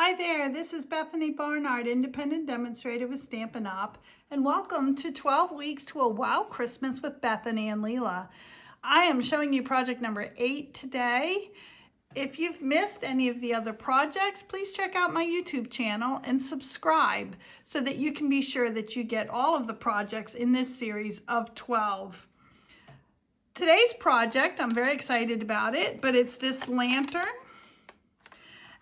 Hi there, this is Bethany Barnard, independent demonstrator with Stampin' Up, and welcome to 12 weeks to a wow Christmas with Bethany and Lela. I am showing you project number 8 today. If you've missed any of the other projects, please check out my YouTube channel and subscribe so that you can be sure that you get all of the projects in this series of 12. Today's project, I'm very excited about it, but it's this lantern.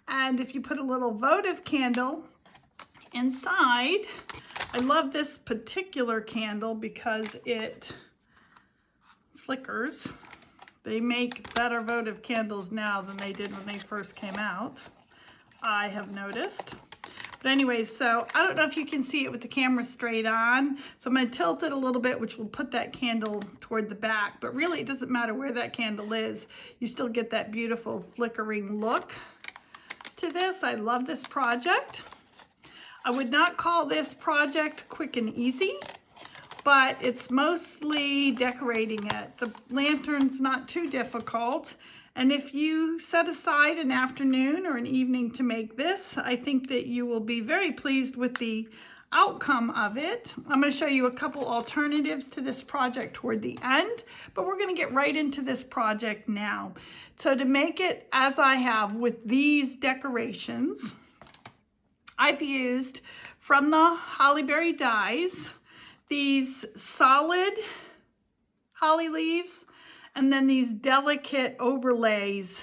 And if you put a little votive candle inside, I love this particular candle because it flickers. They make better votive candles now than they did when they first came out, I have noticed. But anyway, so I don't know if you can see it with the camera straight on, so I'm going to tilt it a little bit, which will put that candle toward the back. But really, it doesn't matter where that candle is. You still get that beautiful flickering look to this. I love this project. I would not call this project quick and easy, but it's mostly decorating it. The lantern's not too difficult, and if you set aside an afternoon or an evening to make this, I think that you will be very pleased with the outcome of it. I'm going to show you a couple alternatives to this project toward the end, but we're going to get right into this project now. So to make it as I have with these decorations, I've used from the holly berry dies these solid holly leaves and then these delicate overlays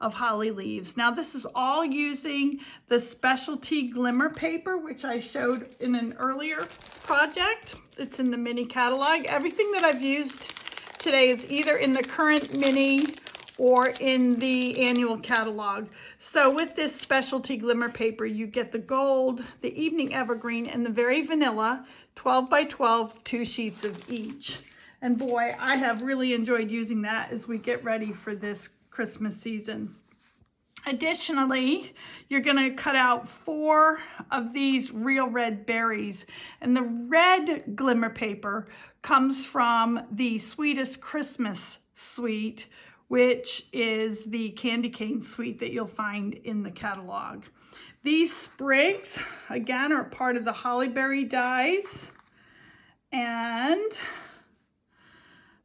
of holly leaves. Now this is all using the specialty glimmer paper, which I showed in an earlier project. It's in the mini catalog. Everything that I've used today is either in the current mini or in the annual catalog. So with this specialty glimmer paper, you get the gold, the evening evergreen, and the very vanilla 12 by 12, 2 sheets of each. And boy, I have really enjoyed using that as we get ready for this Christmas season. Additionally, you're going to cut out 4 of these real red berries, and the red glimmer paper comes from the Sweetest Christmas suite, which is the candy cane suite that you'll find in the catalog. These sprigs, again, are part of the holly berry dies, and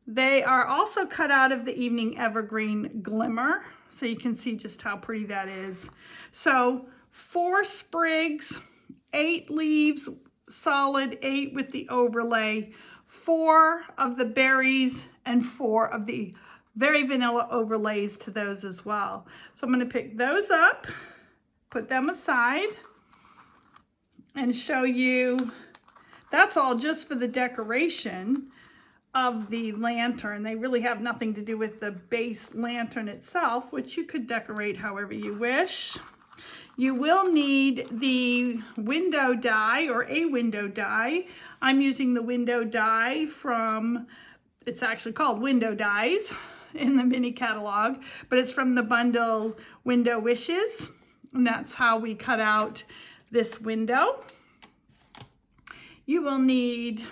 they are also cut out of the evening evergreen glimmer, so you can see just how pretty that is. So 4 sprigs, 8 leaves, solid, 8 with the overlay, 4 of the berries, and 4 of the very vanilla overlays to those as well. So I'm going to pick those up, put them aside, and show you. That's all just for the decoration of the lantern. They really have nothing to do with the base lantern itself, which you could decorate however you wish. You will need the window die or a window die. I'm using the window die from, it's actually called Window Dies in the mini catalog, but it's from the bundle Window Wishes, and that's how we cut out this window. You will need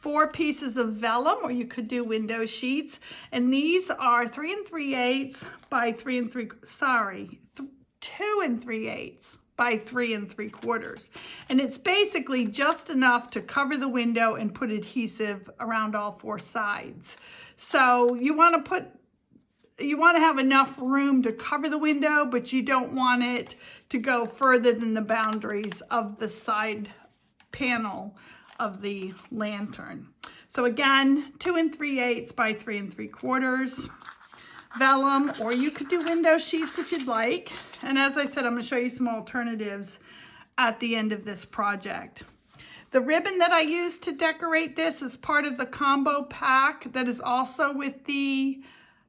4 pieces of vellum, or you could do window sheets, and these are 3 3/8 by 2 3/8 by 3 3/4, and it's basically just enough to cover the window and put adhesive around all 4 sides. So you want to have enough room to cover the window, but you don't want it to go further than the boundaries of the side panel of the lantern. So again, 2 3/8 by 3 3/4 vellum, or you could do window sheets if you'd like. And as I said, I'm going to show you some alternatives at the end of this project. The ribbon that I used to decorate this is part of the combo pack that is also with the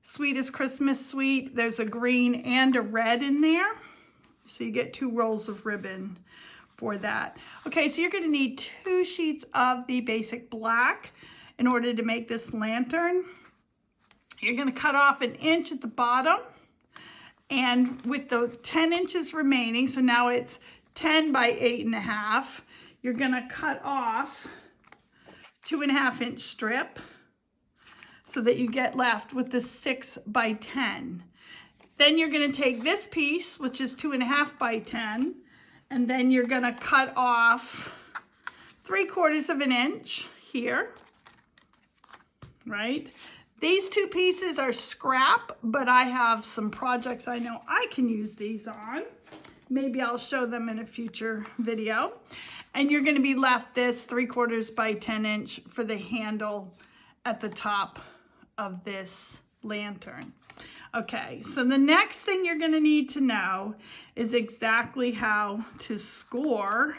Sweetest Christmas suite. There's a green and a red in there, so you get 2 rolls of ribbon for that. Okay, so you're going to need 2 sheets of the basic black in order to make this lantern. You're going to cut off 1 inch at the bottom, and with the 10 inches remaining, so now it's 10 by 8.5, you're going to cut off 2.5 inch strip so that you get left with the 6 by 10. Then you're going to take this piece, which is 2.5 by 10, and then you're going to cut off 3/4 of an inch here, right? These two pieces are scrap, but I have some projects I know I can use these on. Maybe I'll show them in a future video. And you're going to be left this 3/4 by 10 inch for the handle at the top of this lantern. Okay, so the next thing you're going to need to know is exactly how to score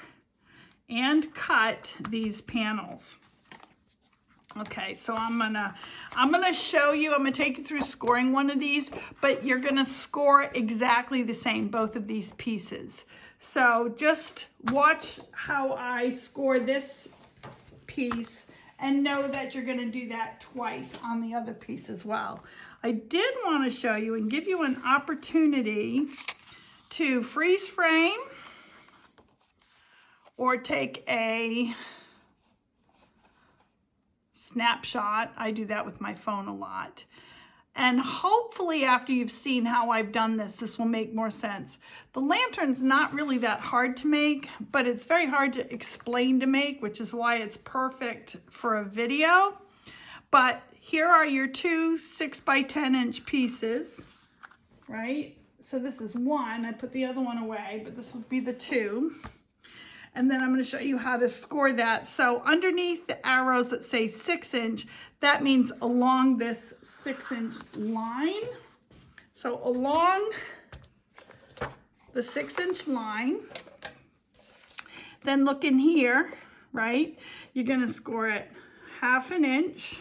and cut these panels. Okay, so I'm gonna show you, I'm gonna take you through scoring one of these, but you're gonna score exactly the same, both of these pieces. So just watch how I score this piece and know that you're gonna do that twice on the other piece as well. I did wanna show you and give you an opportunity to freeze frame or take a snapshot. I do that with my phone a lot. And hopefully after you've seen how I've done this, this will make more sense. The lantern's not really that hard to make, but it's very hard to explain to make, which is why it's perfect for a video. But here are your two 6 by 10 inch pieces, right? So this is one, I put the other one away, but this would be the two. And then I'm going to show you how to score that. So underneath the arrows that say 6 inch, that means along this 6 inch line. So along the 6 inch line, then look in here, right? You're going to score it 1/2 inch.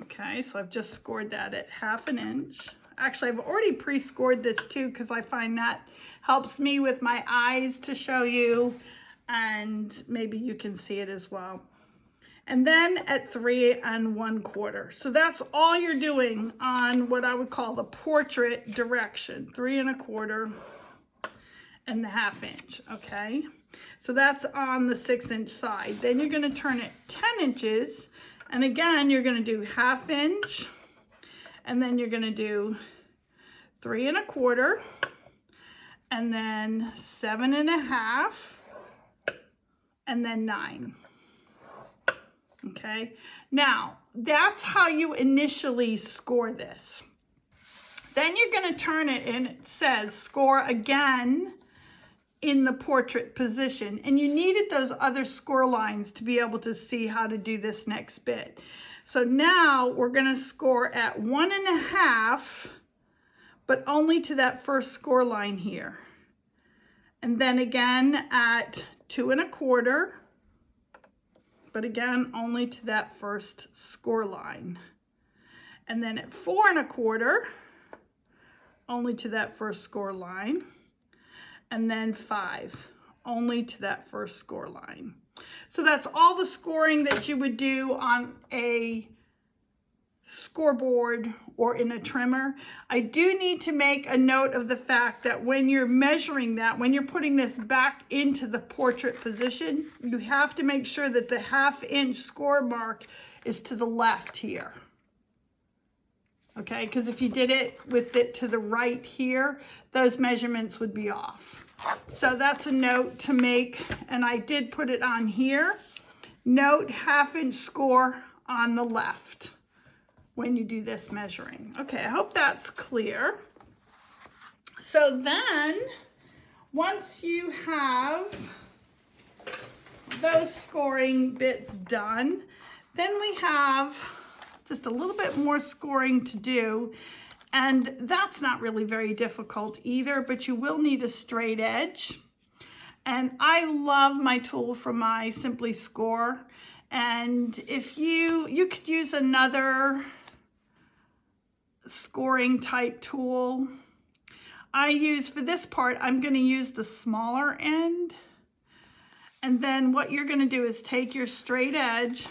Okay, so I've just scored that at 1/2 inch. Actually, I've already pre-scored this too because I find that helps me with my eyes to show you, and maybe you can see it as well. And then at 3 1/4. So that's all you're doing on what I would call the portrait direction, 3 1/4 and the 1/2 inch, okay? So that's on the 6 inch side. Then you're gonna turn it 10 inches, and again, you're gonna do 1/2 inch, and then you're gonna do 3 1/4, and then 7 1/2, and then 9. Okay, now that's how you initially score this. Then you're going to turn it, and it says score again in the portrait position, and you needed those other score lines to be able to see how to do this next bit. So now we're going to score at 1 1/2, but only to that first score line here. And then again at 2 1/4, but again, only to that first score line. And then at 4 1/4, only to that first score line. And then 5, only to that first score line. So that's all the scoring that you would do on a scoreboard or in a trimmer. I do need to make a note of the fact that when you're measuring that, when you're putting this back into the portrait position, you have to make sure that the 1/2 inch score mark is to the left here. Okay, because if you did it with it to the right here, those measurements would be off. So that's a note to make, and I did put it on here. Note 1/2 inch score on the left when you do this measuring. Okay, I hope that's clear. So then, once you have those scoring bits done, then we have just a little bit more scoring to do, and that's not really very difficult either, but you will need a straight edge. And I love my tool from my Simply Score, and if you could use another scoring type tool. I use, for this part, I'm going to use the smaller end. And then what you're going to do is take your straight edge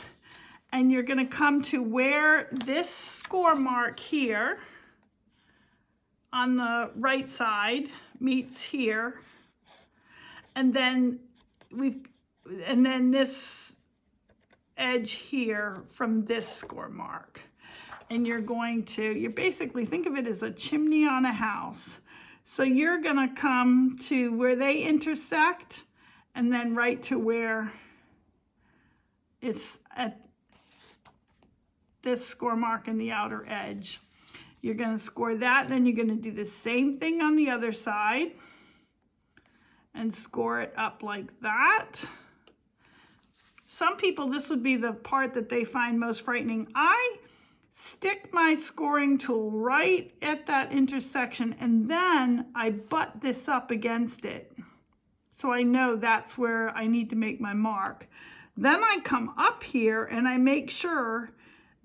and you're going to come to where this score mark here on the right side meets here. And then this edge here from this score mark. and you're basically, think of it as a chimney on a house. So you're gonna come to where they intersect and then right to where it's at this score mark in the outer edge. You're gonna score that, then you're gonna do the same thing on the other side and score it up like that. Some people, this would be the part that they find most frightening. I stick my scoring tool right at that intersection and then I butt this up against it. So I know that's where I need to make my mark. Then I come up here and I make sure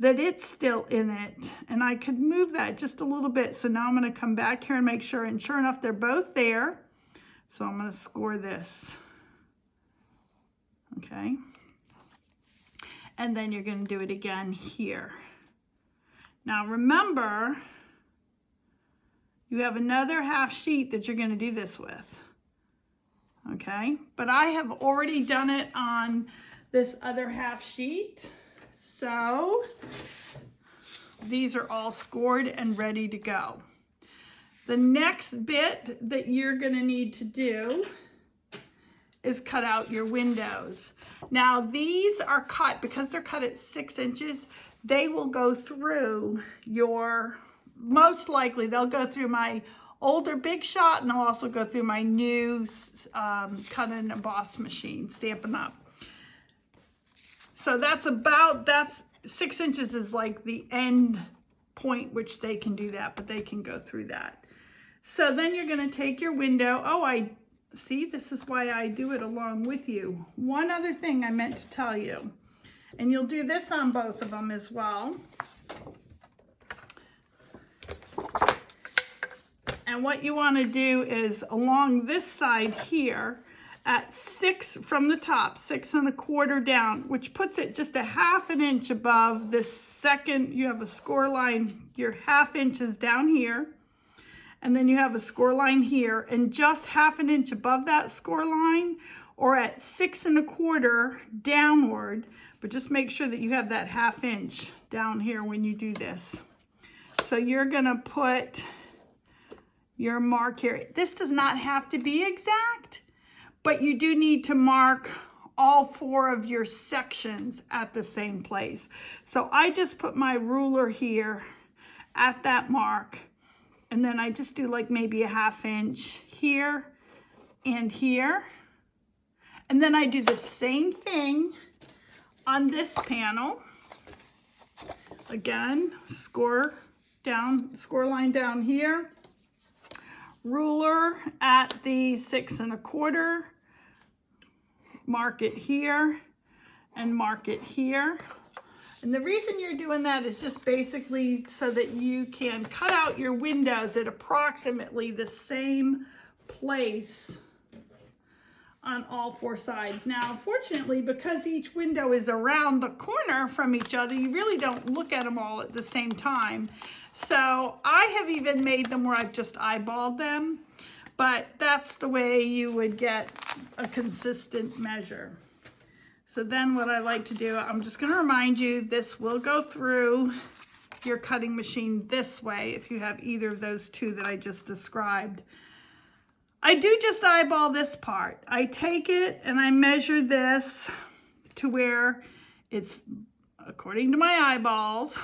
that it's still in it. And I could move that just a little bit. So now I'm gonna come back here and make sure, and sure enough, they're both there. So I'm gonna score this, okay? And then you're gonna do it again here. Now remember, you have another half sheet that you're gonna do this with, okay? But I have already done it on this other half sheet. So these are all scored and ready to go. The next bit that you're gonna need to do is cut out your windows. Now these are cut, because they're cut at 6 inches, they will go through your, most likely they'll go through my older Big Shot, and they'll also go through my new cut and emboss machine, Stampin' Up. So that's 6 inches is like the end point which they can do that, but they can go through that. So then you're gonna take your window. Oh, see, this is why I do it along with you. One other thing I meant to tell you, and you'll do this on both of them as well. And what you wanna do is along this side here, at 6 from the top, 6 1/4 down, which puts it just a ½ inch above this second. You have a score line, your ½ inches down here, and then you have a score line here, and just ½ inch above that score line, or at 6 1/4 downward, but just make sure that you have that ½ inch down here when you do this. So you're gonna put your mark here. This does not have to be exact, but you do need to mark all 4 of your sections at the same place. So I just put my ruler here at that mark, and then I just do like maybe a ½ inch here and here. And then I do the same thing on this panel. Again, score line down here, ruler at the 6 1/4, mark it here and mark it here. And the reason you're doing that is just basically so that you can cut out your windows at approximately the same place on all 4 sides. Now, unfortunately, because each window is around the corner from each other, you really don't look at them all at the same time. So I have even made them where I've just eyeballed them, but that's the way you would get a consistent measure. So then what I like to do, I'm just gonna remind you, this will go through your cutting machine this way if you have either of those 2 that I just described. I do just eyeball this part. I take it and I measure this to where it's, according to my eyeballs,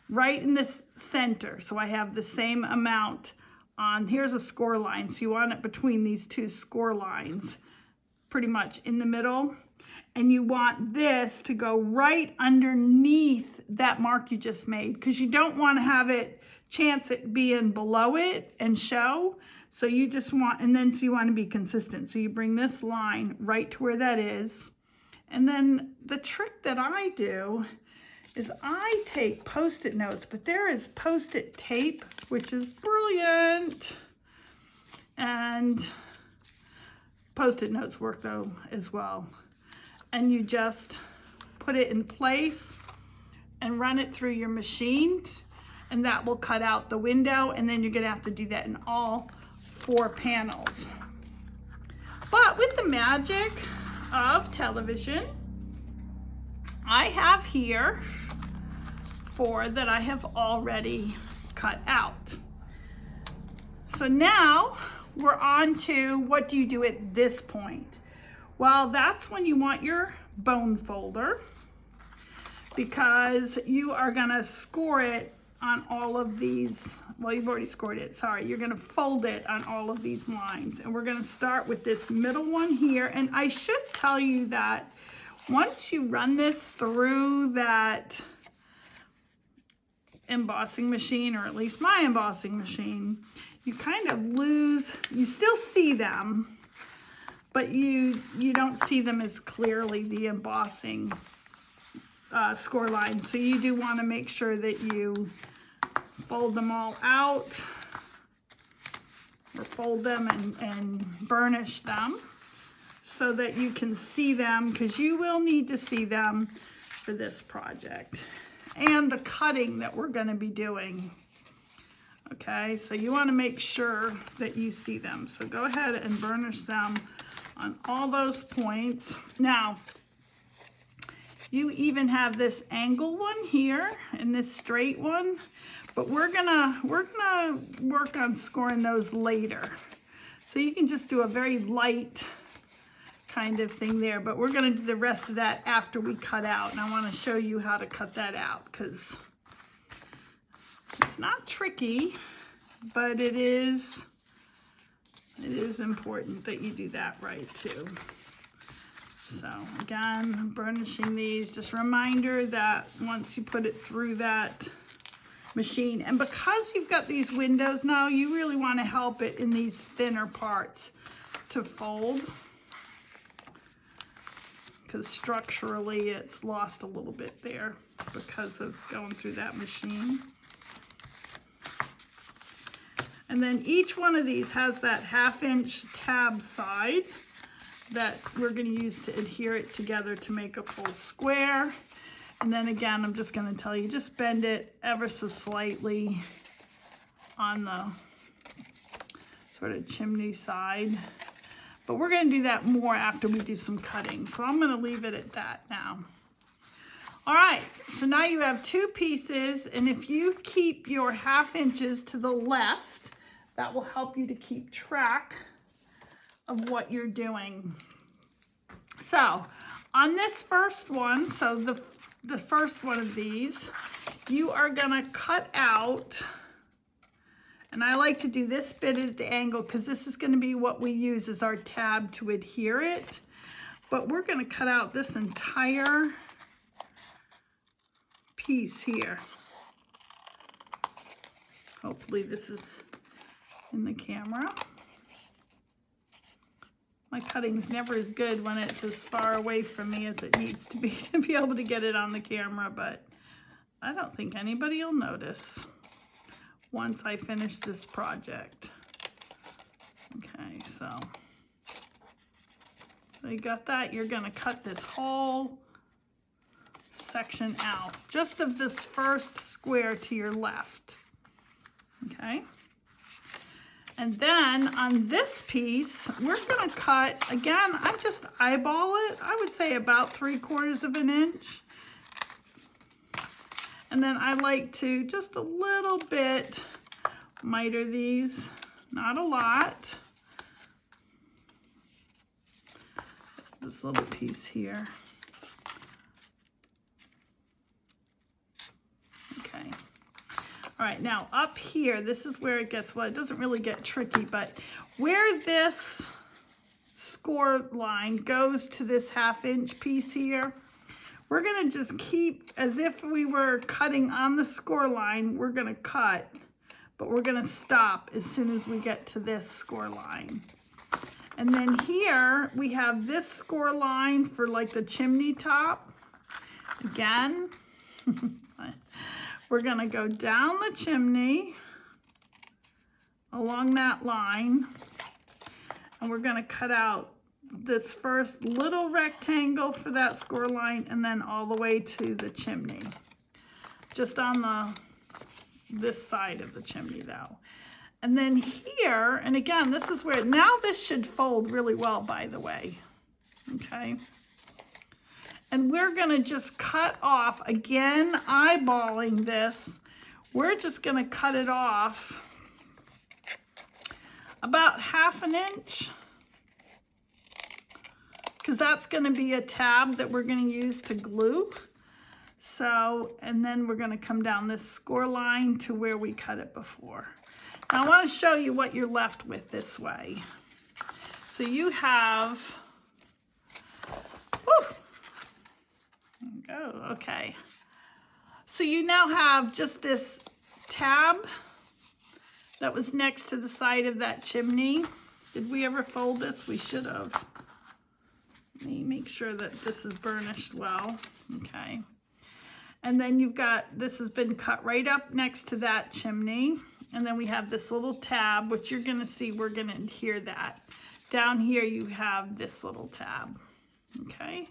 right in the center. So I have the same amount on, here's a score line. So you want it between these 2 score lines, pretty much in the middle. And you want this to go right underneath that mark you just made, because you don't want to have it chance it being below it and show. So you just want, and then so you want to be consistent. So you bring this line right to where that is. And then the trick that I do is I take Post-it notes, but there is Post-it tape, which is brilliant. And Post-it notes work though as well. And you just put it in place and run it through your machine, and that will cut out the window, and then you're gonna have to do that in all 4 panels. But with the magic of television, I have here 4 that I have already cut out. So now we're on to what do you do at this point? Well, that's when you want your bone folder, because you are gonna score it on all of these. Well, you've already scored it, sorry. You're gonna fold it on all of these lines. And we're gonna start with this middle one here. And I should tell you that once you run this through that embossing machine, or at least my embossing machine, you kind of lose, you still see them, but you don't see them as clearly, the embossing score lines. So you do want to make sure that you fold them all out, or fold them and burnish them so that you can see them, because you will need to see them for this project and the cutting that we're going to be doing. Okay, so you want to make sure that you see them. So go ahead and burnish them on all those points. Now, you even have this angle one here and this straight one, but we're gonna work on scoring those later. So you can just do a very light kind of thing there, but we're gonna do the rest of that after we cut out. And I want to show you how to cut that out, because it's not tricky, but it is important that you do that right too. So again, burnishing these, just a reminder that once you put it through that machine, and because you've got these windows now, you really want to help it in these thinner parts to fold, because structurally it's lost a little bit there because of going through that machine. And then each one of these has that 1/2 inch tab side that we're going to use to adhere it together to make a full square. And then again, I'm just going to tell you, just bend it ever so slightly on the sort of chimney side. But we're going to do that more after we do some cutting. So I'm going to leave it at that now. All right, so now you have 2 pieces, and if you keep your 1/2 inches to the left, that will help you to keep track of what you're doing. So on this first one, so the first one of these, you are gonna cut out, and I like to do this bit at the angle because this is gonna be what we use as our tab to adhere it. But we're gonna cut out this entire piece here. Hopefully this is in the camera. My cutting's never as good when it's as far away from me as it needs to be able to get it on the camera, but I don't think anybody will notice once I finish this project. Okay, so you got that. You're gonna cut this whole section out, just of this first square to your left, okay? And then on this piece, we're gonna cut, again, I just eyeball it. I would say about 3/4 of an inch. And then I like to just a little bit miter these, not a lot. This little piece here. Okay. All right, now up here, this is where it gets, well, it doesn't really get tricky, but where this score line goes to this 1/2 inch piece here, we're gonna just keep, as if we were cutting on the score line, we're gonna cut, but we're gonna stop as soon as we get to this score line. And then here, we have this score line for like the chimney top. Again, we're gonna go down the chimney along that line, and we're gonna cut out this first little rectangle for that score line, and then all the way to the chimney, just on this side of the chimney though. And then here, and again, this is where, now this should fold really well, by the way, okay? And we're gonna just cut off, again, eyeballing this. We're just gonna cut it off about 1/2 inch, because that's gonna be a tab that we're gonna use to glue. So, and then we're gonna come down this score line to where we cut it before. Now I wanna show you what you're left with this way. So you have, whew, there we go, okay. So you now have just this tab that was next to the side of that chimney. Did we ever fold this? We should have. Let me make sure that this is burnished well, okay. And then you've got, this has been cut right up next to that chimney. And then we have this little tab, which you're gonna see, we're gonna adhere that. Down here you have this little tab, okay?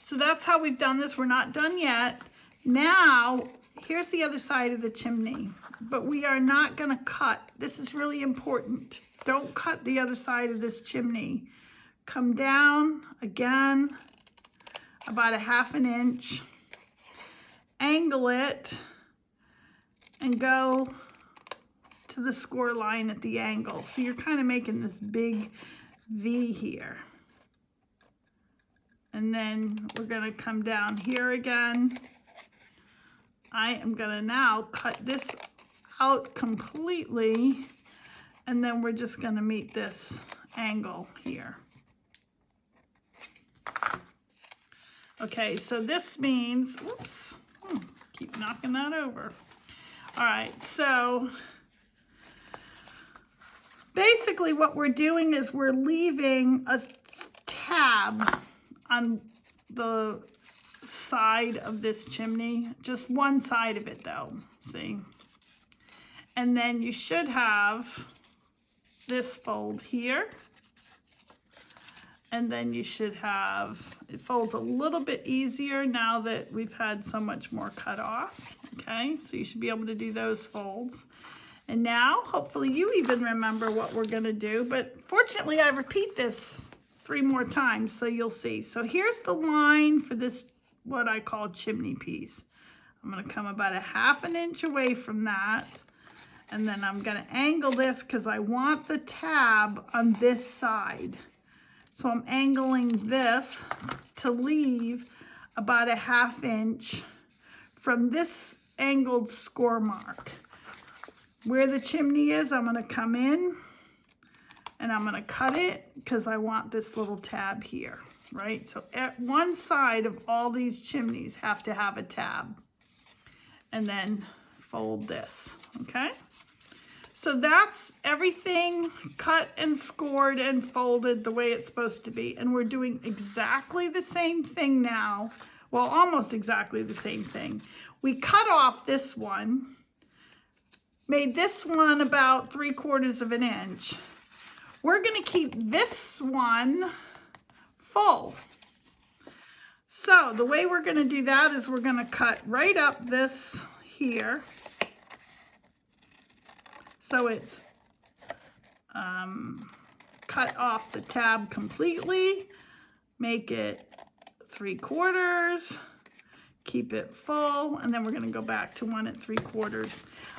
So that's how we've done this. We're not done yet. Now, here's the other side of the chimney, but we are not gonna cut. This is really important. Don't cut the other side of this chimney. Come down again, about 1/2 inch. Angle it and go to the score line at the angle. So you're kind of making this big V here. And then we're gonna come down here again. I am gonna now cut this out completely, and then we're just gonna meet this angle here. Okay, so this means, whoops, keep knocking that over. All right, so basically what we're doing is we're leaving a tab on the side of this chimney, just one side of it though, see? And then you should have this fold here. And then you should have, it folds a little bit easier now that we've had so much more cut off, okay? So you should be able to do those folds. And now, hopefully you even remember what we're gonna do, but fortunately I repeat this 3 more times so you'll see. So here's the line for this, what I call chimney piece. I'm gonna come about 1/2 inch away from that, and then I'm gonna angle this because I want the tab on this side. So I'm angling this to leave about 1/2 inch from this angled score mark. Where the chimney is, I'm gonna come in and I'm gonna cut it because I want this little tab here, right? So at one side of all these chimneys have to have a tab, and then fold this, okay? So that's everything cut and scored and folded the way it's supposed to be. And we're doing exactly the same thing now. Well, almost exactly the same thing. We cut off this one, made this one about 3/4 inch. We're gonna keep this one full. So the way we're gonna do that is we're gonna cut right up this here. So it's cut off the tab completely, make it 3/4, keep it full, and then we're gonna go back to one at 3/4.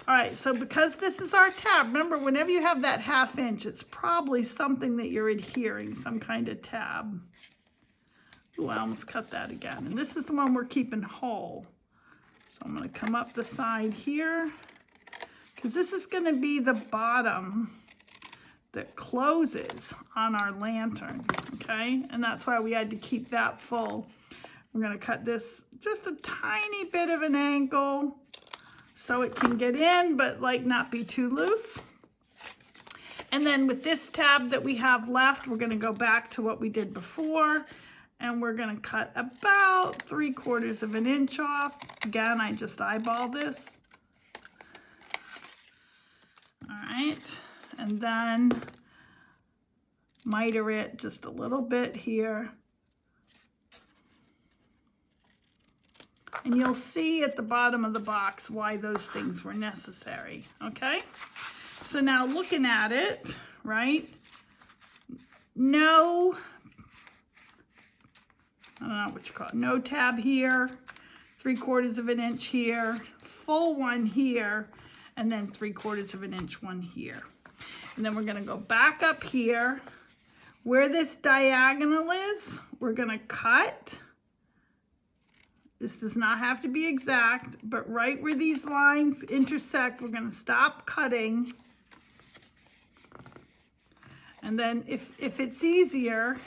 All right, so because this is our tab, remember whenever you have that 1/2 inch, it's probably something that you're adhering, some kind of tab. Ooh, I almost cut that again. And this is the one we're keeping whole. So I'm gonna come up the side here, because this is gonna be the bottom that closes on our lantern, okay? And that's why we had to keep that full. We're gonna cut this just a tiny bit of an angle so it can get in, but like not be too loose. And then with this tab that we have left, we're gonna go back to what we did before, and we're gonna cut about 3/4 inch off. Again, I just eyeballed this. All right, and then miter it just a little bit here. And you'll see at the bottom of the box why those things were necessary, okay? So now looking at it, right? No I don't know what you call it, no tab here, 3/4 of an inch here, full one here, and then 3/4 of an inch one here. And then we're gonna go back up here. Where this diagonal is, we're gonna cut. This does not have to be exact, but right where these lines intersect, we're gonna stop cutting. And then if it's easier,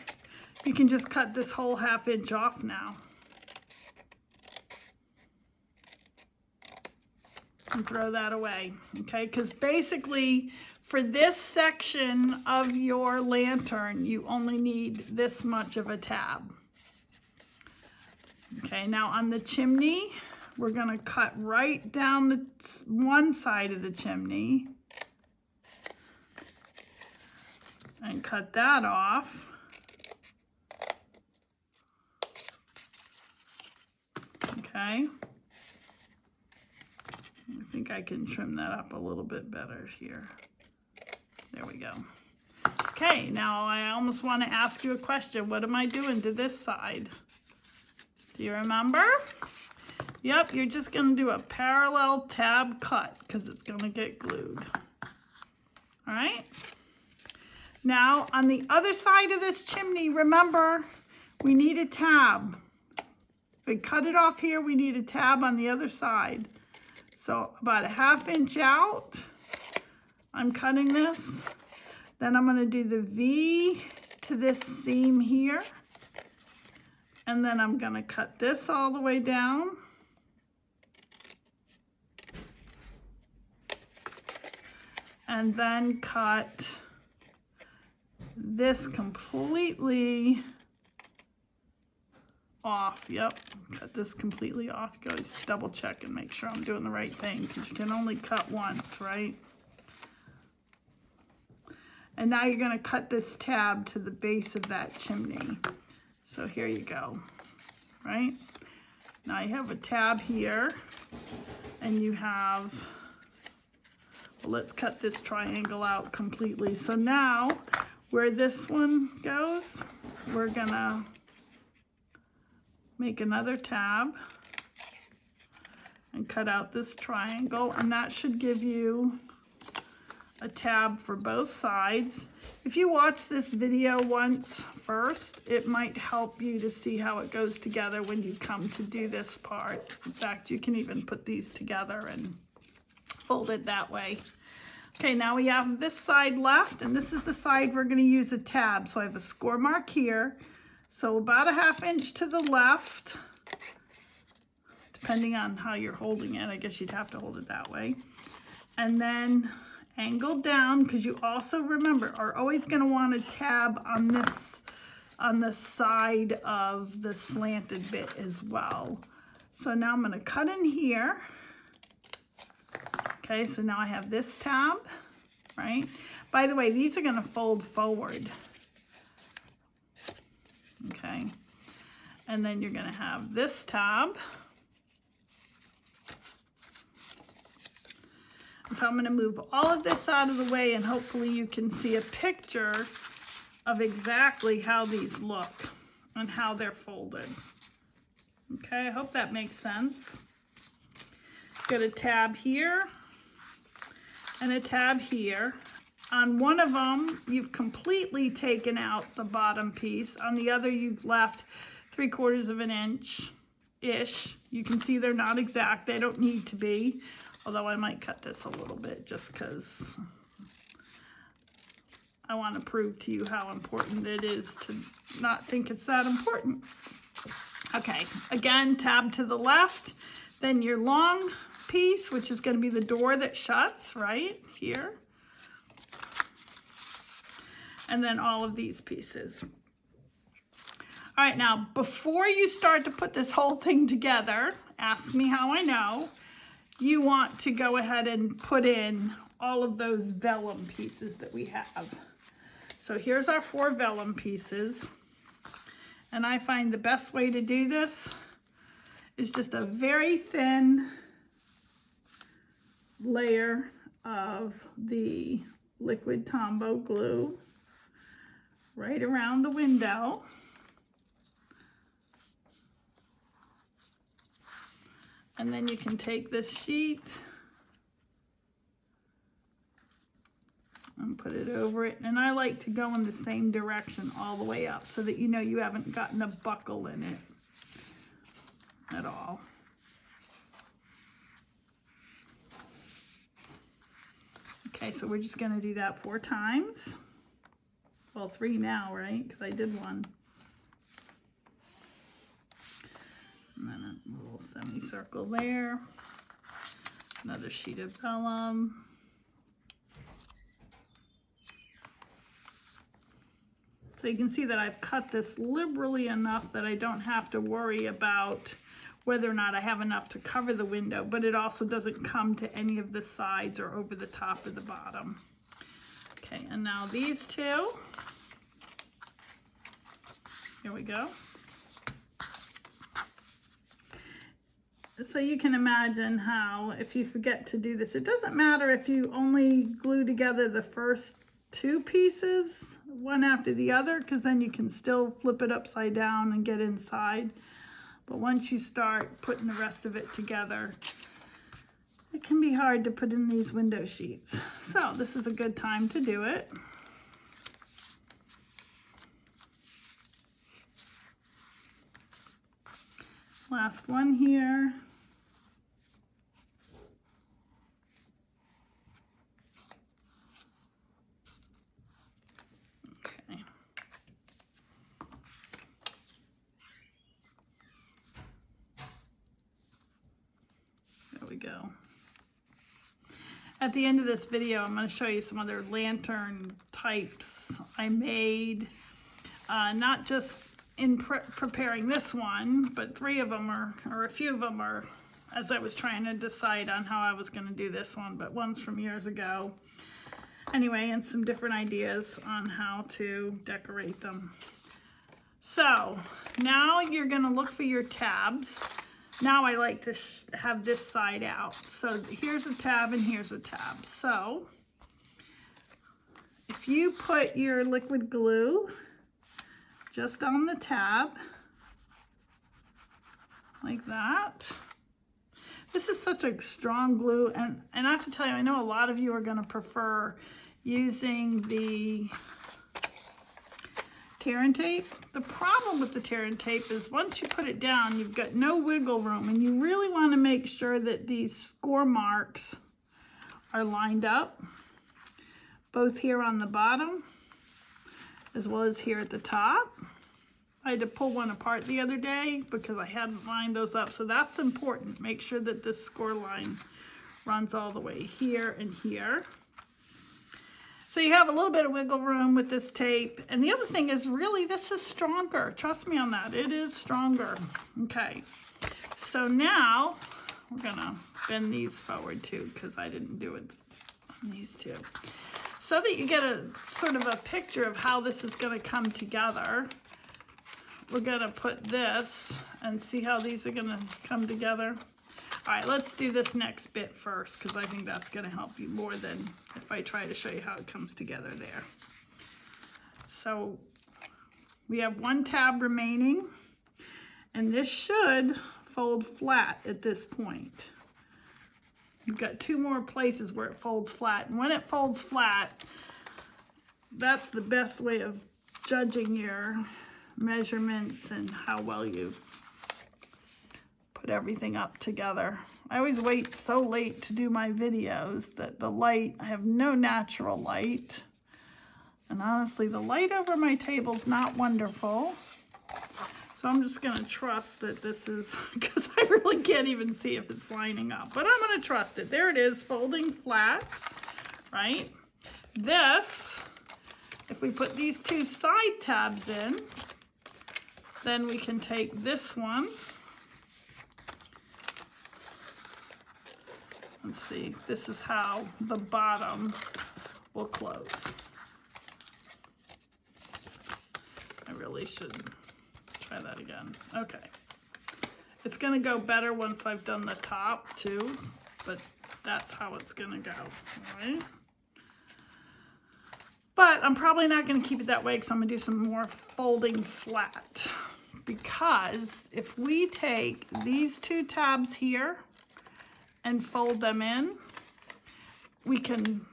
you can just cut this whole 1/2 inch off now. And throw that away, okay? Because basically, for this section of your lantern, you only need this much of a tab. Okay, now on the chimney, we're gonna cut right down the one side of the chimney and cut that off. Okay. I think I can trim that up a little bit better here. There we go. Okay, now I almost want to ask you a question. What am I doing to this side? Do you remember? Yep, you're just going to do a parallel tab cut because it's going to get glued. All right. Now, on the other side of this chimney, remember, we need a tab. If we cut it off here, we need a tab on the other side. So about a 1/2 inch out, I'm cutting this. Then I'm going to do the V to this seam here. And then I'm going to cut this all the way down. And then cut this completely off. Yep, cut this completely off. You always double check and make sure I'm doing the right thing because you can only cut once, right? And now you're going to cut this tab to the base of that chimney. So here you go, right? Now you have a tab here, and you have, well, let's cut this triangle out completely. So now, where this one goes, we're gonna make another tab and cut out this triangle, and that should give you a tab for both sides. If you watch this video once first, it might help you to see how it goes together when you come to do this part. In fact, you can even put these together and fold it that way. Okay, now we have this side left, and this is the side we're going to use a tab. So I have a score mark here. So about a 1/2 inch to the left, depending on how you're holding it. I guess you'd have to hold it that way. And then angle down, because you also, remember, are always going to want a tab on the side of the slanted bit as well. So now I'm going to cut in here. Okay, so now I have this tab, right? By the way, these are going to fold forward. Okay, and then you're going to have this tab. So I'm going to move all of this out of the way, and hopefully you can see a picture of exactly how these look and how they're folded. Okay, I hope that makes sense. Got a tab here and a tab here. On one of them, you've completely taken out the bottom piece. On the other, you've left 3/4 of an inch-ish. You can see they're not exact. They don't need to be. Although I might cut this a little bit just because I want to prove to you how important it is to not think it's that important. Okay, again, tab to the left. Then your long piece, which is going to be the door that shuts, right here. And then all of these pieces. All right, now, before you start to put this whole thing together, ask me how I know. You want to go ahead and put in all of those vellum pieces that we have. So here's our 4 vellum pieces. And I find the best way to do this is just a very thin layer of the liquid Tombow glue right around the window. And then you can take this sheet and put it over it. And I like to go in the same direction all the way up so that you know you haven't gotten a buckle in it at all. Okay, so we're just going to do that 4 times. Well, 3 now, right? Because I did 1. And then a little semicircle there. Another sheet of vellum. So you can see that I've cut this liberally enough that I don't have to worry about whether or not I have enough to cover the window, but it also doesn't come to any of the sides or over the top or the bottom. Okay, and now these 2. Here we go. So you can imagine how, if you forget to do this, it doesn't matter if you only glue together the first 2 pieces, one after the other, because then you can still flip it upside down and get inside. But once you start putting the rest of it together, it can be hard to put in these window sheets. So this is a good time to do it. Last one here. Okay. There we go. At the end of this video, I'm going to show you some other lantern types I made, not just in preparing this one, but 3 of them are, or a few of them are, as I was trying to decide on how I was going to do this one, but one's from years ago. Anyway, and some different ideas on how to decorate them. So now you're going to look for your tabs. Now I like to have this side out. So here's a tab and here's a tab. So if you put your liquid glue just on the tab, like that. This is such a strong glue, and I have to tell you, I know a lot of you are going to prefer using the tear and tape. The problem with the tear and tape is once you put it down, you've got no wiggle room, and you really want to make sure that these score marks are lined up, both here on the bottom as well as here at the top. I had to pull one apart the other day because I hadn't lined those up, so that's important. Make sure that this score line runs all the way here and here. So you have a little bit of wiggle room with this tape. And the other thing is, really, this is stronger. Trust me on that. It is stronger. Okay. So now we're going to bend these forward too, because I didn't do it on these 2. So that you get a sort of a picture of how this is going to come together, we're going to put this and see how these are going to come together. All right, let's do this next bit first, because I think that's going to help you more than if I try to show you how it comes together there. So we have 1 tab remaining, and this should fold flat at this point. You've got 2 more places where it folds flat, and when it folds flat, that's the best way of judging your measurements and how well you've put everything up together. I always wait so late to do my videos that the light, I have no natural light, and honestly the light over my table's not wonderful. So I'm just going to trust that this is, because I really can't even see if it's lining up. But I'm going to trust it. There it is, folding flat, right? This, if we put these 2 side tabs in, then we can take this one. Let's see, this is how the bottom will close. I really should try that again. Okay. It's going to go better once I've done the top too, but that's how it's going to go. All right. But I'm probably not going to keep it that way because I'm going to do some more folding flat. because if we take these two tabs here and fold them in, we can,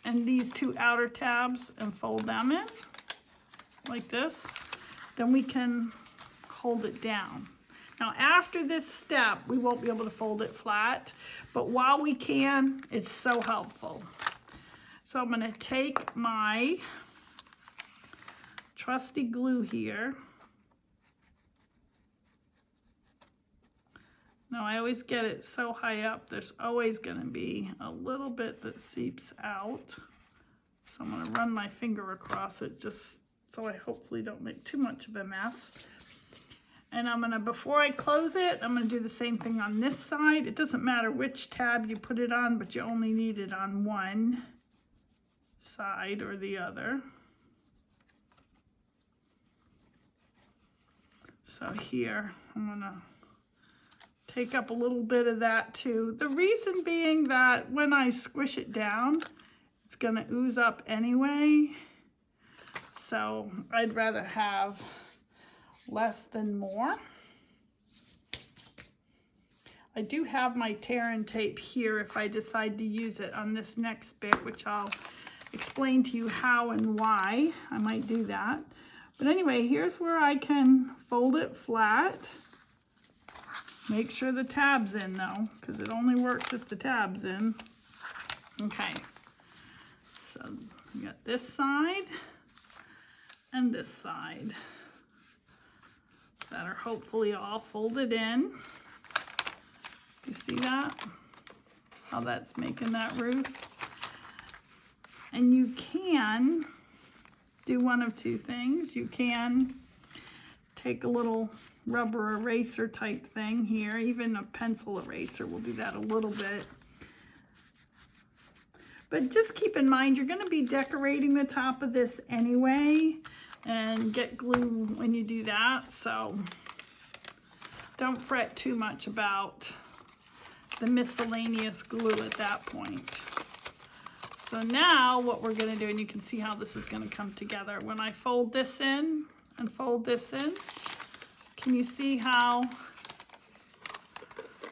and these two outer tabs and fold them in like this, then we can hold it down. Now after this step, we won't be able to fold it flat, but while we can, it's so helpful. So I'm going to take my trusty glue here. Now I always get it so high up, there's always going to be a little bit that seeps out. So I'm going to run my finger across it just so I hopefully don't make too much of a mess. And I'm going to, before I close it, I'm going to do the same thing on this side. It doesn't matter which tab you put it on, but you only need it on one side or the other. So here, I'm going to take up a little bit of that too. The reason being that when I squish it down, it's going to ooze up anyway. So I'd rather have less than more. I do have my tear and tape here if I decide to use it on this next bit, which I'll explain to you how and why I might do that. But anyway, here's where I can fold it flat. Make sure the tab's in though, because it only works if the tab's in. Okay, so we got this side and this side that are hopefully all folded in. You see that? How that's making that roof? And you can do one of two things. You can take a little rubber eraser type thing here, even a pencil eraser will do that a little bit. But just keep in mind, you're going to be decorating the top of this anyway, and get glue when you do that, so don't fret too much about the miscellaneous glue at that point. So now what we're going to do, and you can see how this is going to come together. When I fold this in and fold this in, can you see how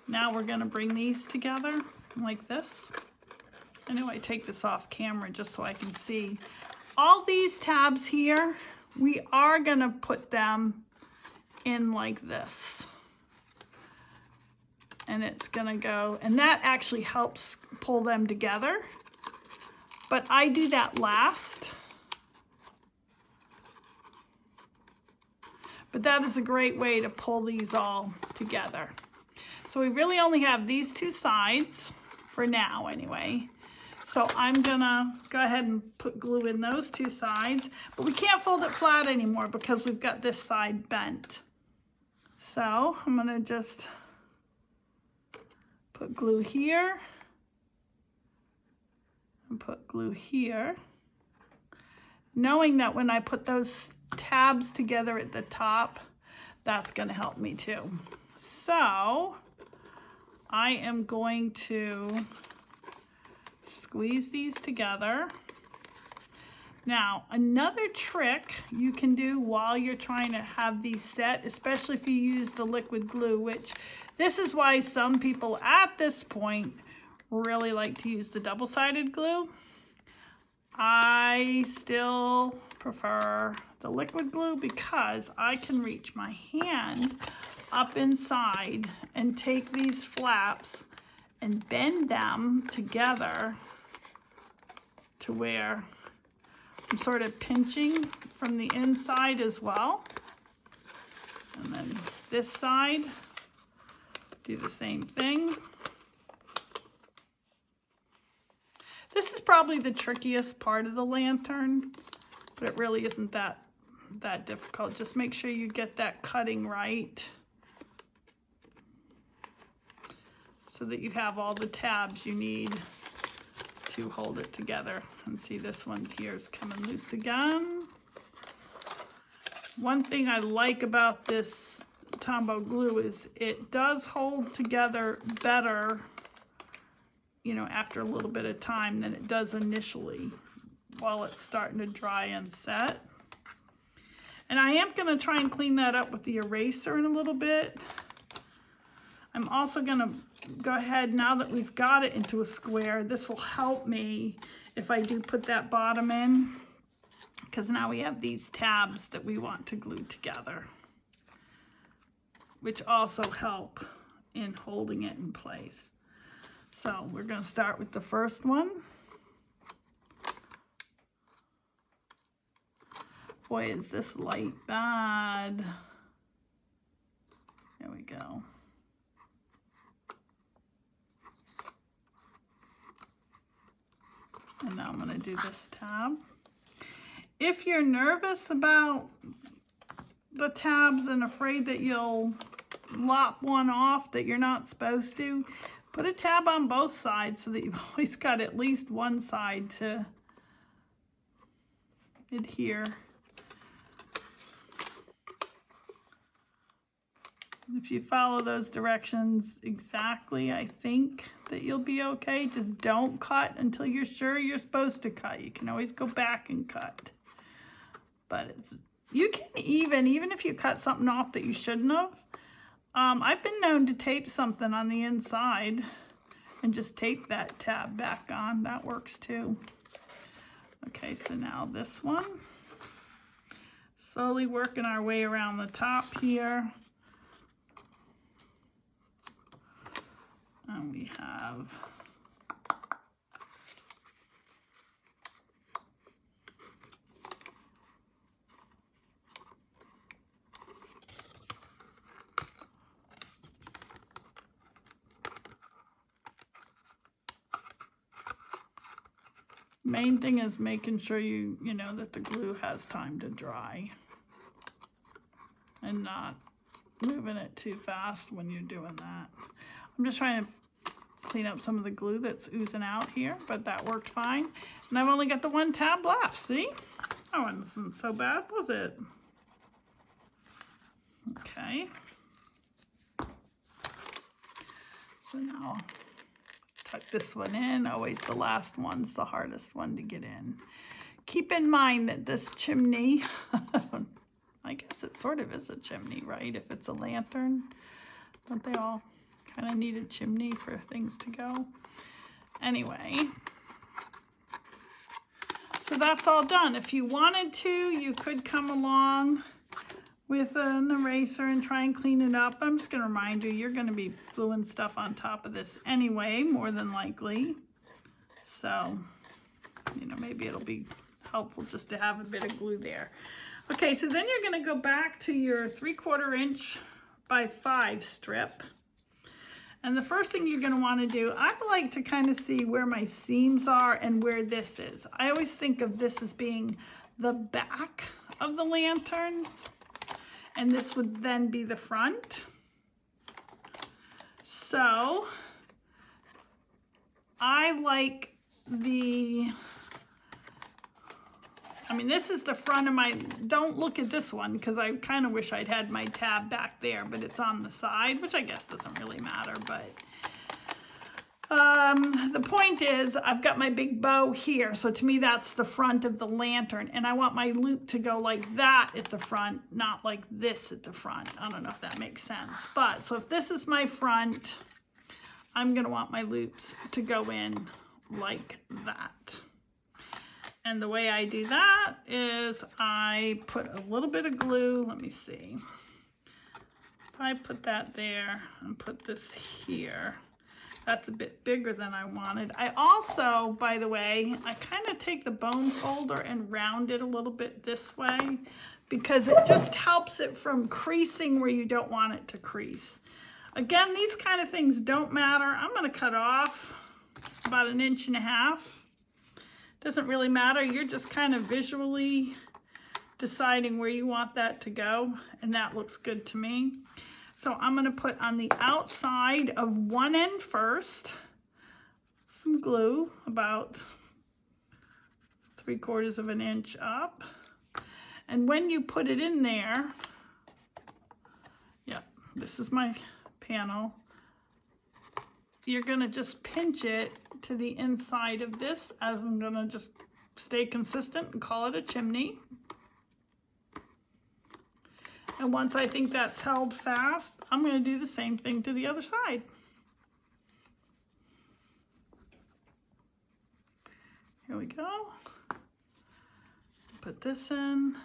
now we're going to bring these together like this? Anyway, take this off camera just so I can see. All these tabs here, we are going to put them in like this. And it's going to go, and that actually helps pull them together. But I do that last. But that is a great way to pull these all together. So we really only have these two sides for now anyway. So I'm gonna go ahead and put glue in those two sides, but we can't fold it flat anymore because we've got this side bent. So I'm gonna just put glue here and put glue here, knowing that when I put those tabs together at the top, that's gonna help me too. So I am going to squeeze these together. Now, another trick you can do while you're trying to have these set, especially if you use the liquid glue, which this is why some people at this point really like to use the double-sided glue. I still prefer the liquid glue because I can reach my hand up inside and take these flaps and bend them together to where I'm sort of pinching from the inside as well. And then this side, do the same thing. This is probably the trickiest part of the lantern, but it really isn't that difficult. Just make sure you get that cutting right so that you have all the tabs you need to hold it together. And see, this one here is coming loose again. One thing I like about this Tombow glue is it does hold together better, you know, after a little bit of time than it does initially while it's starting to dry and set. And I am going to try and clean that up with the eraser in a little bit. I'm also going to go ahead, now that we've got it into a square, this will help me if I do put that bottom in, because now we have these tabs that we want to glue together, which also help in holding it in place. So we're going to start with the first one. Boy, is this light bad. There we go. And now I'm going to do this tab. If you're nervous about the tabs and afraid that you'll lop one off that you're not supposed to, put a tab on both sides so that you've always got at least one side to adhere. If you follow those directions exactly, I think that you'll be okay. Just don't cut until you're sure you're supposed to cut. You can always go back and cut. But you can even if you cut something off that you shouldn't have. I've been known to tape something on the inside and just tape that tab back on. That works too. Okay, so now this one. Slowly working our way around the top here. And we have main thing is making sure you know that the glue has time to dry and not moving it too fast when you're doing that. I'm just trying to clean up some of the glue that's oozing out here, but that worked fine. And I've only got the one tab left, see? That wasn't so bad, was it? Okay. So now tuck this one in. Always the last one's the hardest one to get in. Keep in mind that this chimney, I guess it sort of is a chimney, right? If it's a lantern, don't they all kind of need a chimney for things to go? Anyway, so that's all done. If you wanted to, you could come along with an eraser and try and clean it up. I'm just going to remind you, you're going to be gluing stuff on top of this anyway, more than likely. So, maybe it'll be helpful just to have a bit of glue there. Okay, so then you're going to go back to your 3/4 inch by 5 strip. And the first thing you're going to want to do, I like to kind of see where my seams are and where this is. I always think of this as being the back of the lantern, and this would then be the front. So I like this is the front of my, don't look at this one because I kind of wish I'd had my tab back there, but it's on the side, which I guess doesn't really matter, but the point is I've got my big bow here. So to me, that's the front of the lantern, and I want my loop to go like that at the front, not like this at the front. I don't know if that makes sense, but so if this is my front, I'm going to want my loops to go in like that. And the way I do that is I put a little bit of glue. Let me see. If I put that there and put this here, that's a bit bigger than I wanted. I also, by the way, I kind of take the bone folder and round it a little bit this way because it just helps it from creasing where you don't want it to crease. Again, these kind of things don't matter. I'm going to cut off about 1.5 inches. Doesn't really matter. You're just kind of visually deciding where you want that to go, and that looks good to me. So I'm going to put on the outside of one end first some glue, about 3/4 inch up. And when you put it in there, this is my panel, you're going to just pinch it to the inside of this, as I'm going to just stay consistent and call it a chimney. And once I think that's held fast, I'm going to do the same thing to the other side. Here we go. Put this in.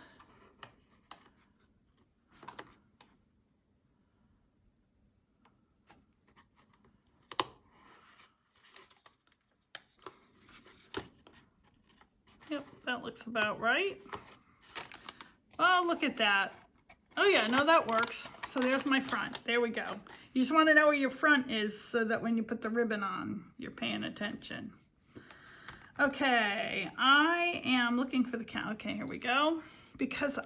Yep, that looks about right. Oh, look at that. Oh yeah, no, that works. So there's my front. There we go. You just want to know where your front is so that when you put the ribbon on, you're paying attention. Okay, I am looking for the count. Okay, here we go. Because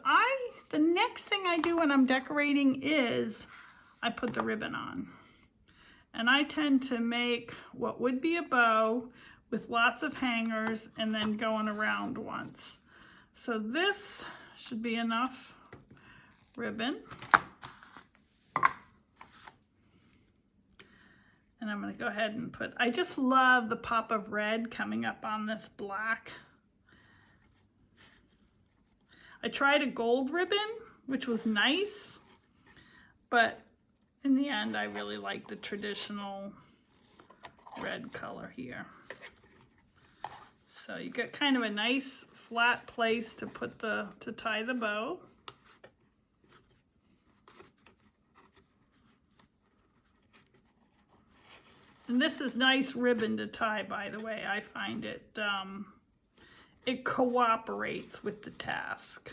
the next thing I do when I'm decorating is I put the ribbon on. And I tend to make what would be a bow with lots of hangers and then going around once. So this should be enough ribbon. And I'm going to go ahead and put, I just love the pop of red coming up on this black. I tried a gold ribbon, which was nice, but in the end, I really like the traditional red color here. So you get kind of a nice flat place to put to tie the bow. And this is nice ribbon to tie, by the way. I find it cooperates with the task.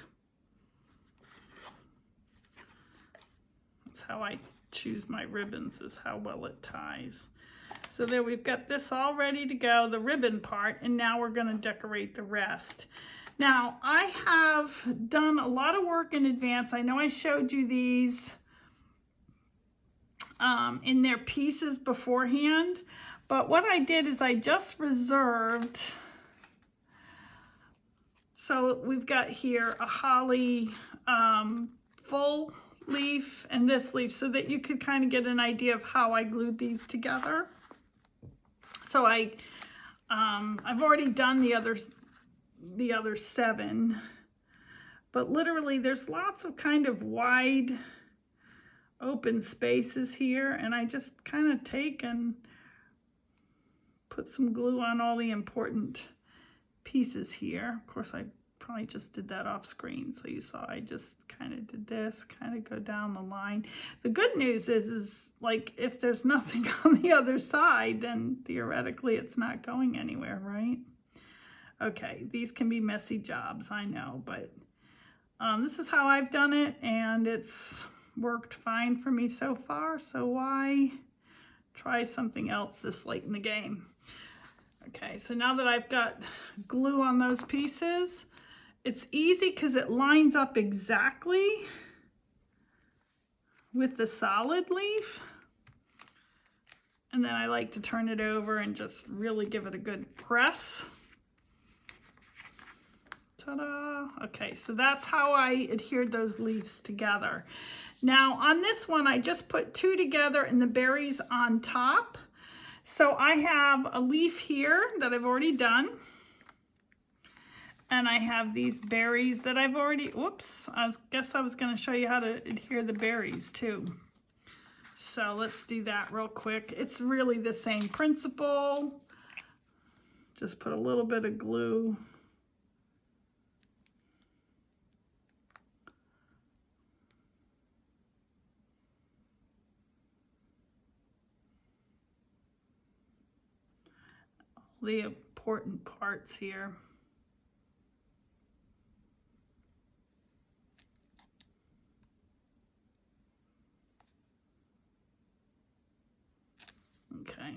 That's how I choose my ribbons, is how well it ties. So there, we've got this all ready to go, the ribbon part, and now we're going to decorate the rest. Now, I have done a lot of work in advance. I know I showed you these in their pieces beforehand, but what I did is I just reserved, so we've got here a holly full leaf and this leaf, so that you could kind of get an idea of how I glued these together. So I've already done the other 7, but literally there's lots of kind of wide open spaces here, and I just kind of take and put some glue on all the important pieces here. Of course, I probably just did that off screen, so you saw I just kind of did this, kind of go down the line. The good news is like, if there's nothing on the other side, then theoretically it's not going anywhere, right? Okay, these can be messy jobs, I know, but this is how I've done it, and it's worked fine for me so far, so why try something else this late in the game? Okay, so now that I've got glue on those pieces, it's easy because it lines up exactly with the solid leaf. And then I like to turn it over and just really give it a good press. Ta-da! Okay, so that's how I adhered those leaves together. Now on this one, I just put 2 together and the berries on top. So I have a leaf here that I've already done. And I have these berries that I've already, whoops, I guess I was going to show you how to adhere the berries too. So let's do that real quick. It's really the same principle. Just put a little bit of glue. The important parts here. Okay.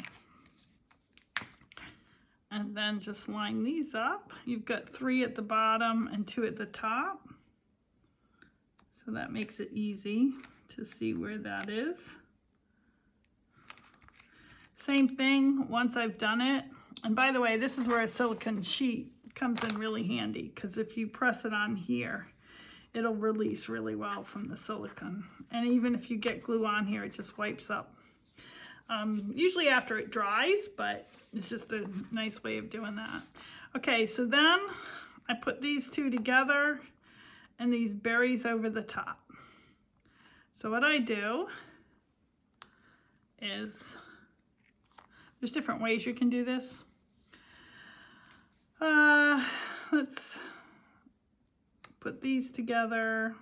And then just line these up. You've got 3 at the bottom and 2 at the top. So that makes it easy to see where that is. Same thing once I've done it. And by the way, this is where a silicone sheet comes in really handy, because if you press it on here, it'll release really well from the silicone. And even if you get glue on here, it just wipes up. Usually after it dries, but it's just a nice way of doing that. Okay, so then I put these 2 together and these berries over the top. So what I do is, there's different ways you can do this. Let's put these together,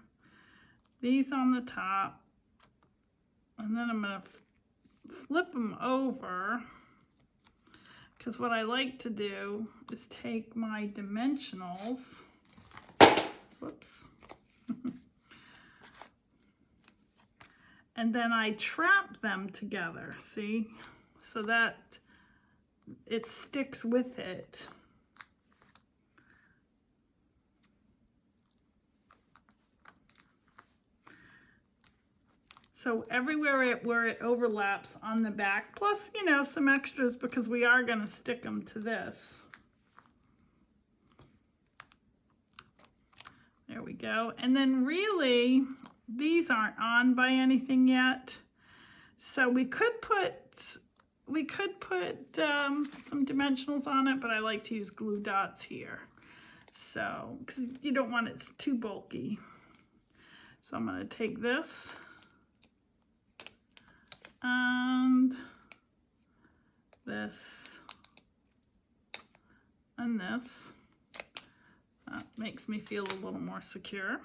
these on the top, and then I'm going to flip them over, because what I like to do is take my dimensionals, whoops, and then I trap them together, see, so that it sticks with it. So everywhere where it overlaps on the back, plus, you know, some extras because we are going to stick them to this. There we go. And then really, these aren't on by anything yet. So we could put some dimensionals on it, but I like to use glue dots here. So, because you don't want it too bulky. So I'm going to take this and this and this. That makes me feel a little more secure.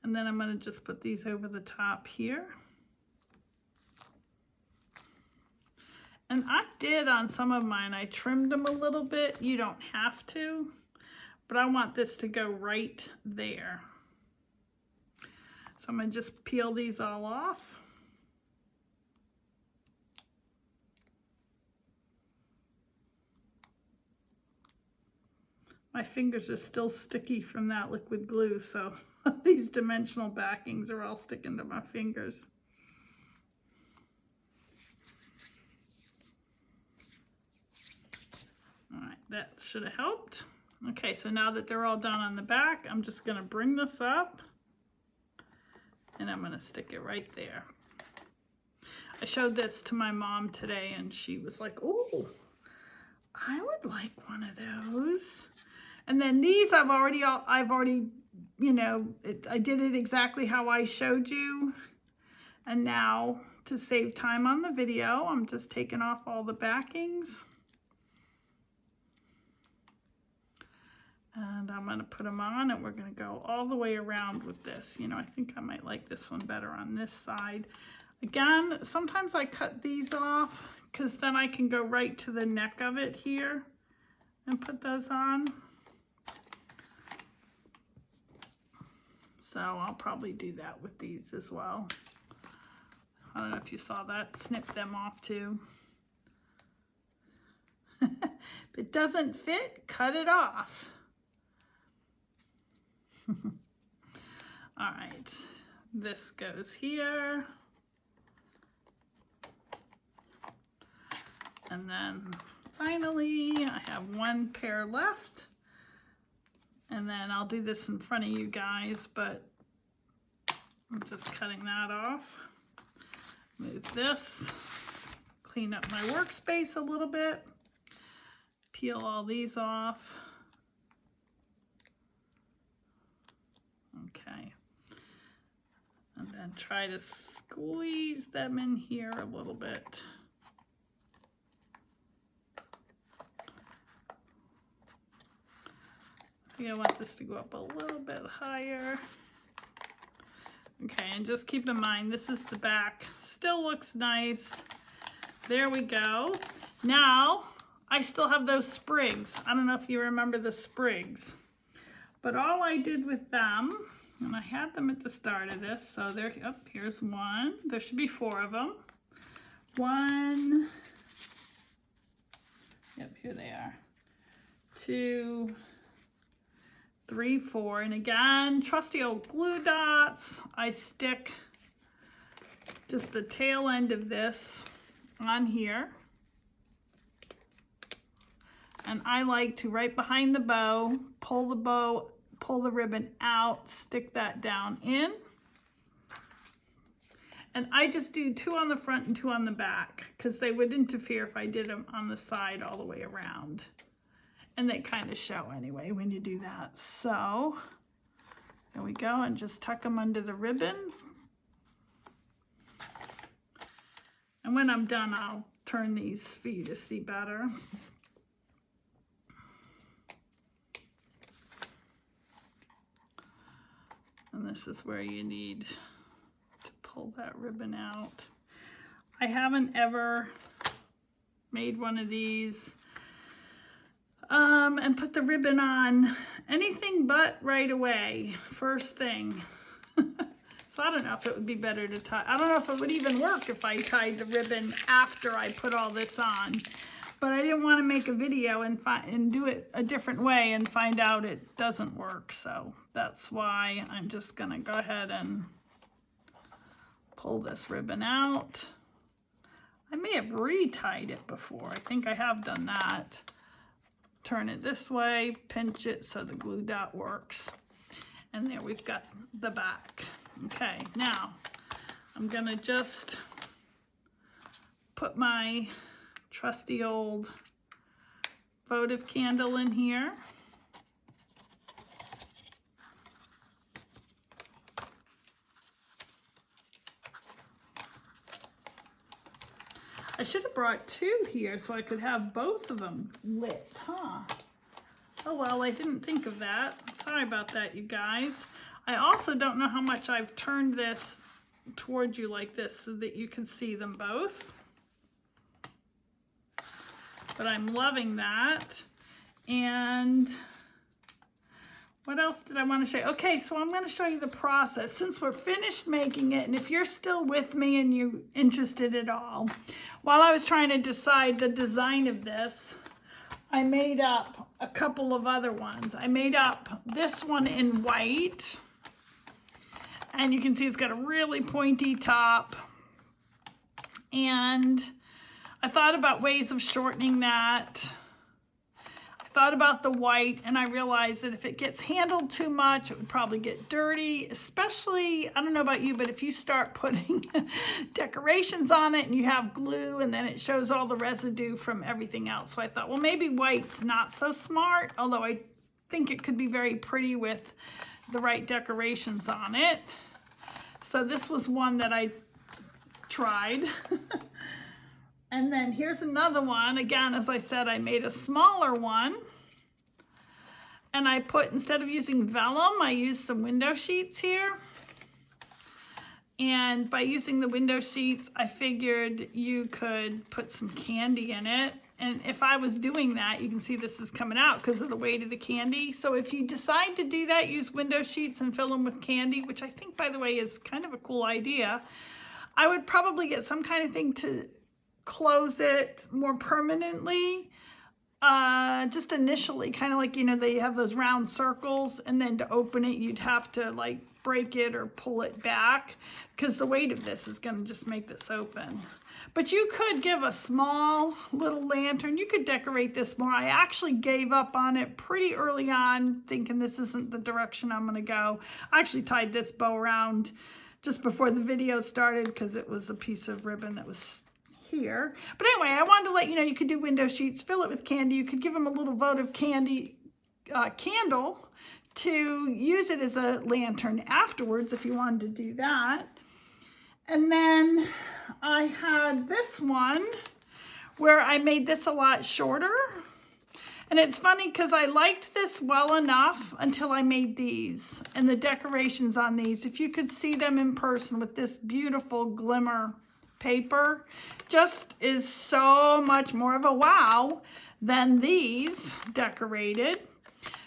And then I'm going to just put these over the top here. And I did on some of mine, I trimmed them a little bit. You don't have to, but I want this to go right there. So I'm going to just peel these all off. My fingers are still sticky from that liquid glue, so these dimensional backings are all sticking to my fingers. All right, that should have helped. Okay, so now that they're all done on the back, I'm just going to bring this up and I'm going to stick it right there. I showed this to my mom today and she was like, "Oh, I would like one of those." And then these I've already, you know, I did it exactly how I showed you. And now to save time on the video, I'm just taking off all the backings. And I'm going to put them on and we're going to go all the way around with this. You know, I think I might like this one better on this side. Again, sometimes I cut these off because then I can go right to the neck of it here and put those on. So I'll probably do that with these as well. I don't know if you saw that. Snip them off too. If it doesn't fit, cut it off. All right, this goes here. And then finally, I have one pair left. And then I'll do this in front of you guys, but I'm just cutting that off. Move this, clean up my workspace a little bit, peel all these off. Okay. And then try to squeeze them in here a little bit. I want this to go up a little bit higher. Okay, and just keep in mind, this is the back. Still looks nice. There we go. Now, I still have those sprigs. I don't know if you remember the sprigs. But all I did with them, and I had them at the start of this, so there, oh, here's one. There should be 4 of them. 1, yep, here they are. 2, 3, 4, and again, trusty old glue dots. I stick just the tail end of this on here. And I like to, right behind the bow, pull the ribbon out, stick that down in. And I just do 2 on the front and 2 on the back because they would interfere if I did them on the side all the way around. And they kind of show anyway when you do that. So there we we go, and just tuck them under the ribbon. And when I'm done, I'll turn these for you to see better. And this is where you need to pull that ribbon out. I haven't ever made one of these and put the ribbon on anything but right away, first thing. So I don't know if it would be better to tie. I don't know if it would even work if I tied the ribbon after I put all this on. But I didn't want to make a video and do it a different way and find out it doesn't work. So that's why I'm just going to go ahead and pull this ribbon out. I may have retied it before. I think I have done that. Turn it this way, pinch it so the glue dot works. And there we've got the back. Okay, now I'm gonna just put my trusty old votive candle in here. I should have brought two here so I could have both of them lit, huh? Oh well, I didn't think of that. Sorry about that, you guys. I also don't know how much I've turned this towards you like this so that you can see them both. But I'm loving that. And what else did I want to show you? Okay, so I'm going to show you the process. Since we're finished making it, and if you're still with me and you're interested at all, while I was trying to decide the design of this, I made up a couple of other ones. I made up this one in white, and you can see it's got a really pointy top, and I thought about ways of shortening that. I thought about the white, and I realized that if it gets handled too much, it would probably get dirty, especially, I don't know about you, but if you start putting decorations on it and you have glue and then it shows all the residue from everything else. So I thought, well, maybe white's not so smart, although I think it could be very pretty with the right decorations on it. So this was one that I tried. And then here's another one. Again, as I said, I made a smaller one. And I put, instead of using vellum, I used some window sheets here. And by using the window sheets, I figured you could put some candy in it. And if I was doing that, you can see this is coming out because of the weight of the candy. So if you decide to do that, use window sheets and fill them with candy, which I think, by the way, is kind of a cool idea. I would probably get some kind of thing to close it more permanently, just initially, kind of like, you know, they have those round circles, and then to open it you'd have to like break it or pull it back because the weight of this is going to just make this open. But you could give a small little lantern. You could decorate this more. I actually gave up on it pretty early on, thinking this isn't the direction I'm going to go. I actually tied this bow around just before the video started because it was a piece of ribbon that was here. But anyway, I wanted to let you know you could do window sheets, fill it with candy. You could give them a little votive candy candle to use it as a lantern afterwards if you wanted to do that. And then I had this one where I made this a lot shorter. And it's funny because I liked this well enough until I made these and the decorations on these. If you could see them in person with this beautiful glimmer paper, just is so much more of a wow than these decorated.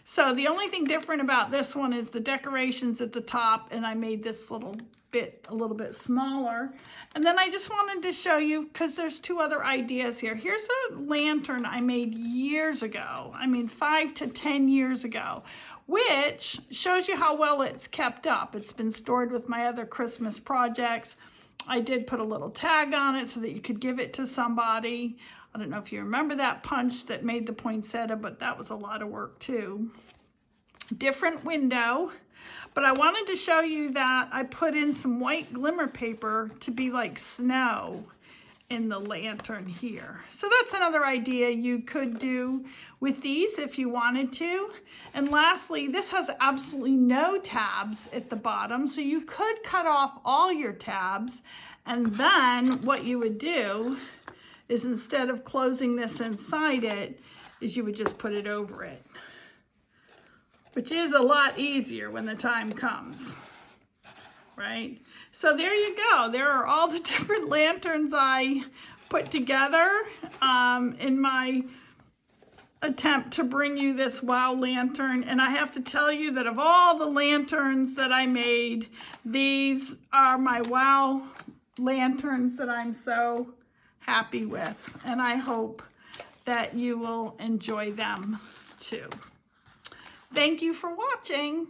So the only thing different about this one is the decorations at the top, and I made this little bit a little bit smaller. And then I just wanted to show you, because there's two other ideas here. Here's a lantern I made years ago. I mean 5 to 10 years ago, which shows you how well it's kept up. It's been stored with my other Christmas projects. I did put a little tag on it so that you could give it to somebody. I don't know if you remember that punch that made the poinsettia, but that was a lot of work too. Different window, but I wanted to show you that I put in some white glimmer paper to be like snow. in the lantern here. So that's another idea you could do with these if you wanted to. And lastly, this has absolutely no tabs at the bottom, so you could cut off all your tabs, and then what you would do is instead of closing this inside it, is you would just put it over it, which is a lot easier when the time comes, right? So there you go. There are all the different lanterns I put together in my attempt to bring you this wow lantern. And I have to tell you that of all the lanterns that I made, these are my wow lanterns that I'm so happy with. And I hope that you will enjoy them too. Thank you for watching.